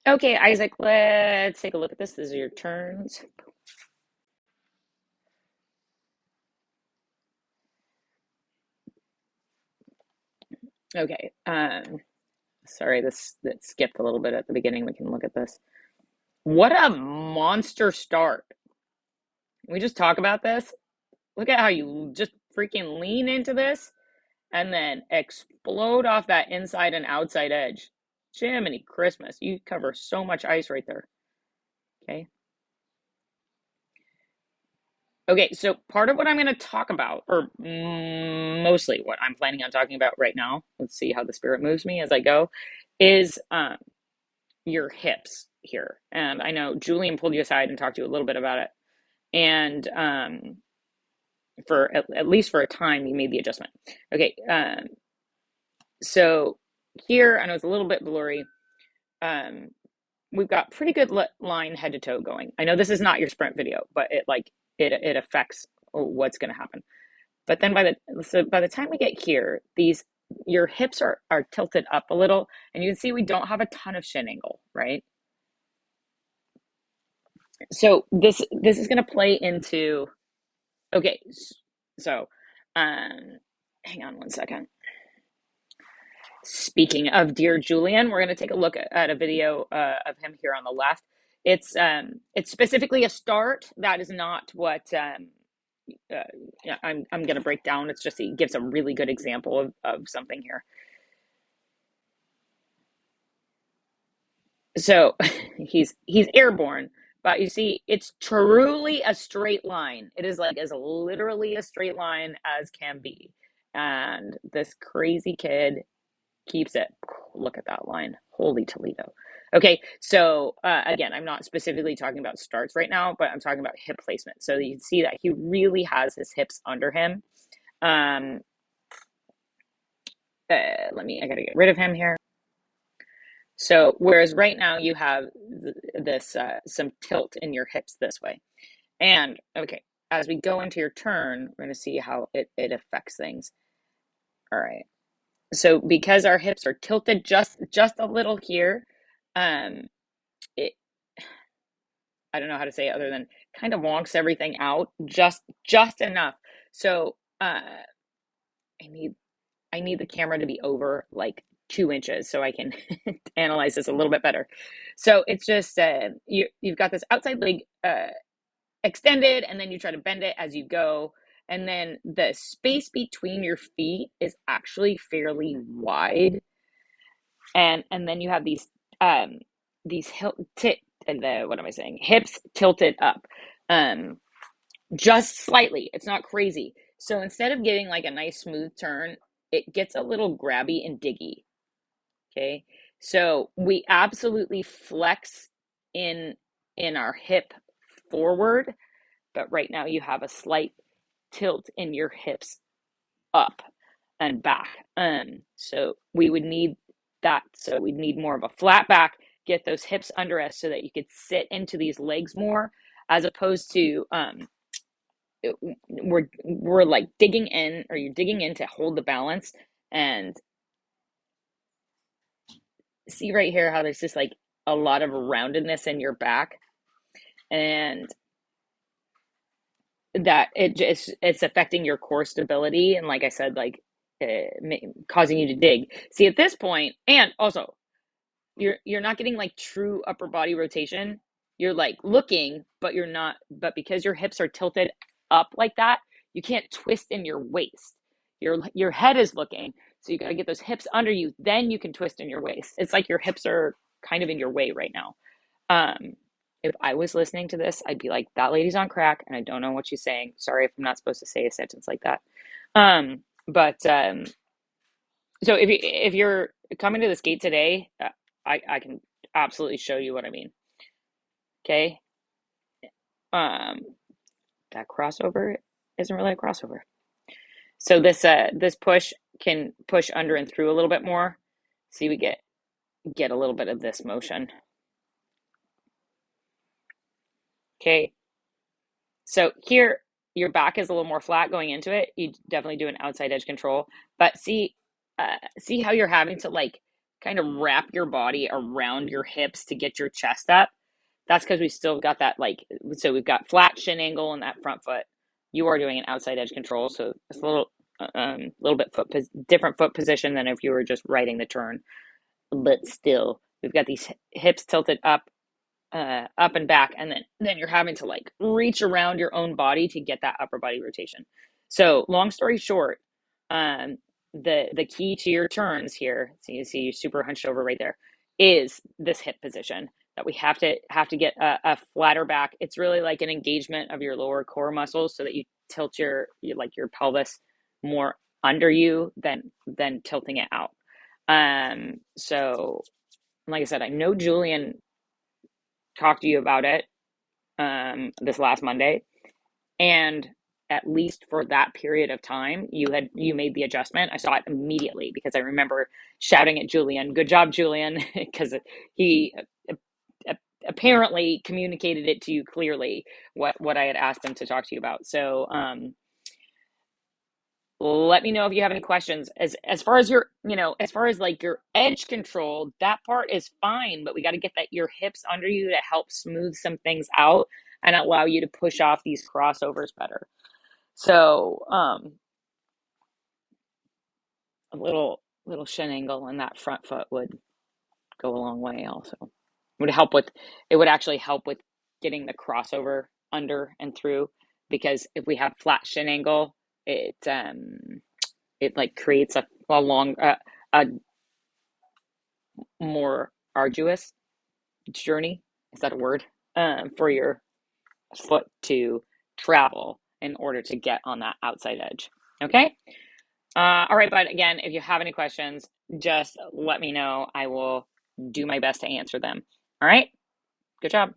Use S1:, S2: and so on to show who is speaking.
S1: Okay, Isaac, let's take a look at this. These are your turns. Okay. Sorry, this that skipped a little bit at the beginning. We can look at this. What a monster start. Can we just talk about this? Look at how you just freaking lean into this and then explode off that inside and outside edge. Jiminy Christmas. You cover so much ice right there. Okay. Okay, so part of what I'm going to talk about, or mostly what I'm planning on talking about right now, let's see how the spirit moves me as I go, is your hips here. And I know Julian pulled you aside and talked to you a little bit about it. And for at least for a time, you made the adjustment. Okay, so here, I know it's a little bit blurry. Um, we've got pretty good line head to toe going. I know this is not your sprint video, but it affects what's going to happen. But then by the time we get here, these your hips are tilted up a little, and you can see we don't have a ton of shin angle, right? So this is going to play into okay. So, um, hang on one second. Speaking of Dear Julian, we're going to take a look at a video of him here on the left. It's specifically a start. That is not what yeah, I'm going to break down. It's just he gives a really good example of something here. So he's airborne, but you see, it's truly a straight line. It is like as literally a straight line as can be. And this crazy kid keeps it. Look at that line. Holy Toledo. Okay, so again, I'm not specifically talking about starts right now, but I'm talking about hip placement. So you can see that he really has his hips under him. Um, I gotta get rid of him here. So whereas right now you have this some tilt in your hips this way. And okay, as we go into your turn, we're going to see how it affects things. All right. So because our hips are tilted just a little here, um, it I don't know how to say it other than kind of wonks everything out just enough. So I need I need the camera to be over like 2 inches so I can analyze this a little bit better. So it's just you've got this outside leg extended, and then you try to bend it as you go, and then the space between your feet is actually fairly wide, and then you have these what am I saying, hips tilted up just slightly. It's not crazy. So instead of getting like a nice smooth turn, it gets a little grabby and diggy. Okay, so we absolutely flex in in our hip forward, but right now you have a slight tilt in your hips up and back. So we would need that. So we'd need more of a flat back, get those hips under us so that you could sit into these legs more, as opposed to we're like digging in, or you're digging in to hold the balance. And see right here how there's just like a lot of roundedness in your back, and that it's affecting your core stability, and like I said, like causing you to dig. See, at this point, and also you're not getting like true upper body rotation. You're like looking, but you're not. But because your hips are tilted up like that, you can't twist in your waist. Your head is looking, so you got to get those hips under you. Then you can twist in your waist. It's like your hips are kind of in your way right now. Um, if I was listening to this, I'd be like, that lady's on crack, and I don't know what she's saying. Sorry if I'm not supposed to say a sentence like that. But so if you're coming to the skate today, I can absolutely show you what I mean. Okay. Um, that crossover isn't really a crossover. So this push can push under and through a little bit more. See, we get a little bit of this motion. Okay. So here, your back is a little more flat going into it. You definitely do an outside edge control, but see how you're having to like kind of wrap your body around your hips to get your chest up. That's because we still got that, like, so we've got flat shin angle in that front foot. You are doing an outside edge control, so it's a little bit different foot position than if you were just riding the turn. But still, we've got these hips tilted up and back, and then you're having to like reach around your own body to get that upper body rotation. So long story short, um, the key to your turns here, so you see you super hunched over right there, is this hip position that we have to get a flatter back. It's really like an engagement of your lower core muscles so that you tilt your pelvis more under you than tilting it out. So like I said, I know Julian talked to you about it this last Monday, and at least for that period of time, you made the adjustment. I saw it immediately because I remember shouting at Julian, "Good job, Julian," because he apparently communicated it to you clearly what I had asked him to talk to you about. So let me know if you have any questions. As far as as far as like your edge control, that part is fine, but we got to get that your hips under you to help smooth some things out and allow you to push off these crossovers better. So a little shin angle in that front foot would go a long way also. It would actually help with getting the crossover under and through, because if we have flat shin angle, it like creates a long a more arduous journey. Is that a word? For your foot to travel in order to get on that outside edge. Okay. All right, but again, if you have any questions, just let me know. I will do my best to answer them. All right. Good job.